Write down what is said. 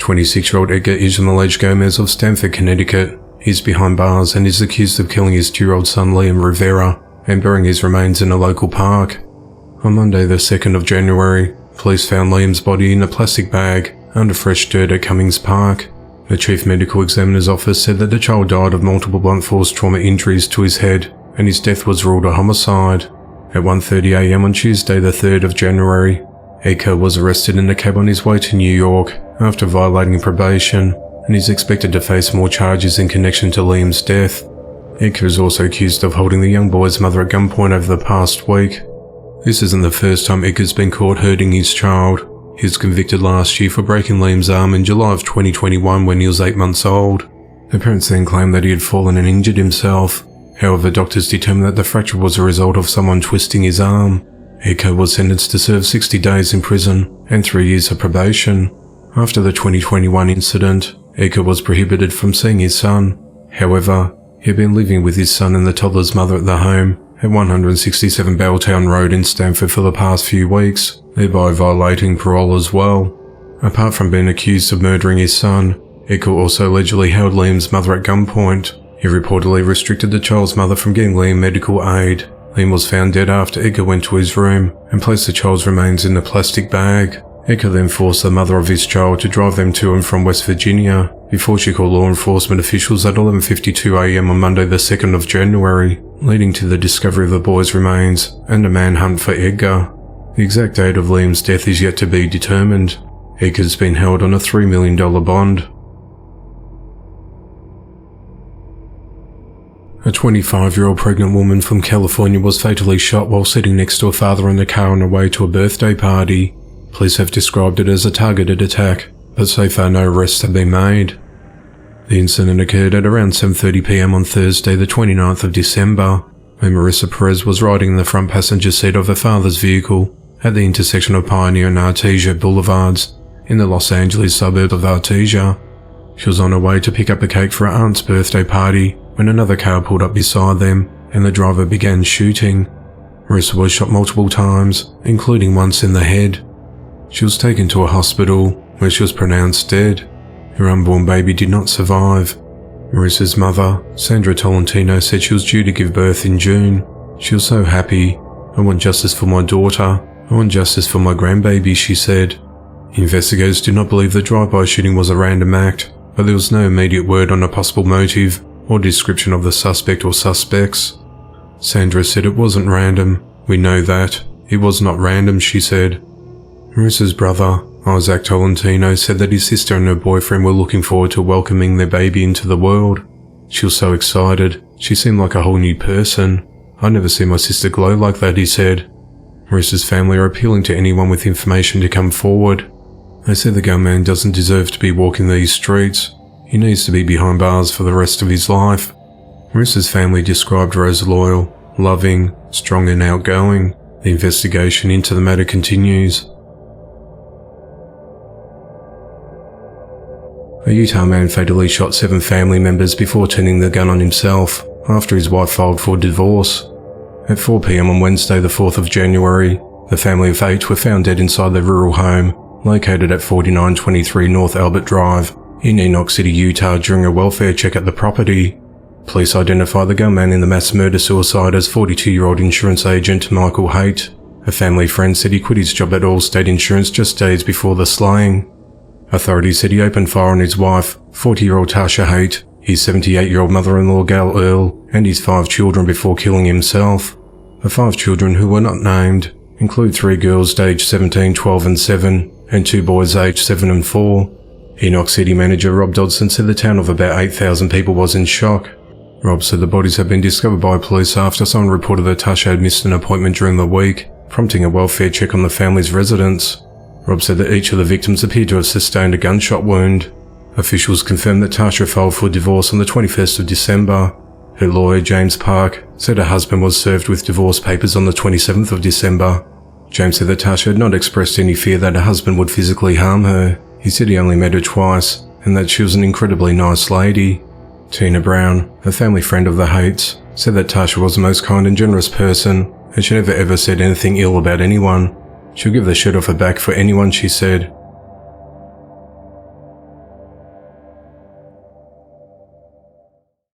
26-year-old Edgar Ismael Gomez of Stamford, Connecticut, is behind bars and is accused of killing his 2-year-old son Liam Rivera and burying his remains in a local park. On Monday the 2nd of January, police found Liam's body in a plastic bag under fresh dirt at Cummings Park. The Chief Medical Examiner's office said that the child died of multiple blunt force trauma injuries to his head and his death was ruled a homicide. At 1:30 a.m. on Tuesday the 3rd of January, Edgar was arrested in a cab on his way to New York after violating probation and is expected to face more charges in connection to Liam's death. Edgar is also accused of holding the young boy's mother at gunpoint over the past week. This isn't the first time Edgar's been caught hurting his child. He was convicted last year for breaking Liam's arm in July of 2021 when he was 8 months old. The parents then claimed that he had fallen and injured himself. However, doctors determined that the fracture was a result of someone twisting his arm. Edgar was sentenced to serve 60 days in prison and 3 years of probation. After the 2021 incident, Edgar was prohibited from seeing his son. However, he had been living with his son and the toddler's mother at the home at 167 Belltown Road in Stamford for the past few weeks, thereby violating parole as well. Apart from being accused of murdering his son, Edgar also allegedly held Liam's mother at gunpoint. He reportedly restricted the child's mother from getting Liam medical aid. Liam was found dead after Edgar went to his room and placed the child's remains in a plastic bag. Edgar then forced the mother of his child to drive them to and from West Virginia before she called law enforcement officials at 11:52 a.m. on Monday the 2nd of January, leading to the discovery of the boy's remains and a manhunt for Edgar. The exact date of Liam's death is yet to be determined. Edgar's been held on a $3 million bond. A 25-year-old pregnant woman from California was fatally shot while sitting next to her father in the car on her way to a birthday party. Police have described it as a targeted attack, but so far no arrests have been made. The incident occurred at around 7:30 p.m. on Thursday the 29th of December, when Marissa Perez was riding in the front passenger seat of her father's vehicle at the intersection of Pioneer and Artesia Boulevards in the Los Angeles suburb of Artesia. She was on her way to pick up a cake for her aunt's birthday party when another car pulled up beside them and the driver began shooting. Marissa was shot multiple times, including once in the head. She was taken to a hospital where she was pronounced dead. Her unborn baby did not survive. Marissa's mother, Sandra Tolentino, said she was due to give birth in June. She was so happy. "I want justice for my daughter. I want justice for my grandbaby," she said. Investigators do not believe the drive-by shooting was a random act, but there was no immediate word on a possible motive or description of the suspect or suspects. Sandra said, "It wasn't random. We know that. It was not random," she said. Marissa's brother, Isaac Tolentino, said that his sister and her boyfriend were looking forward to welcoming their baby into the world. "She was so excited. She seemed like a whole new person. I never seen my sister glow like that," he said. Marissa's family are appealing to anyone with information to come forward. They said the gunman doesn't deserve to be walking these streets. He needs to be behind bars for the rest of his life. Marissa's family described her as loyal, loving, strong and outgoing. The investigation into the matter continues. A Utah man fatally shot 7 family members before turning the gun on himself after his wife filed for divorce. At 4 p.m. on Wednesday the 4th of January, the family of 8 were found dead inside their rural home, located at 4923 North Albert Drive in Enoch City, Utah during a welfare check at the property. Police identified the gunman in the mass murder-suicide as 42-year-old insurance agent Michael Haight. A family friend said he quit his job at Allstate Insurance just days before the slaying. Authorities said he opened fire on his wife, 40-year-old Tasha Haight, his 78-year-old mother-in-law Gail Earl, and his 5 children before killing himself. The 5 children, who were not named, include 3 girls aged 17, 12 and 7, and 2 boys aged 7 and 4. Enoch City manager Rob Dodson said the town of about 8,000 people was in shock. Rob said the bodies had been discovered by police after someone reported that Tasha had missed an appointment during the week, prompting a welfare check on the family's residence. Rob said that each of the victims appeared to have sustained a gunshot wound. Officials confirmed that Tasha filed for divorce on the 21st of December. Her lawyer, James Park, said her husband was served with divorce papers on the 27th of December. James said that Tasha had not expressed any fear that her husband would physically harm her. He said he only met her twice, and that she was an incredibly nice lady. Tina Brown, a family friend of the Haights, said that Tasha was the most kind and generous person, and she never ever said anything ill about anyone. She'll give the shirt off her back for anyone, she said.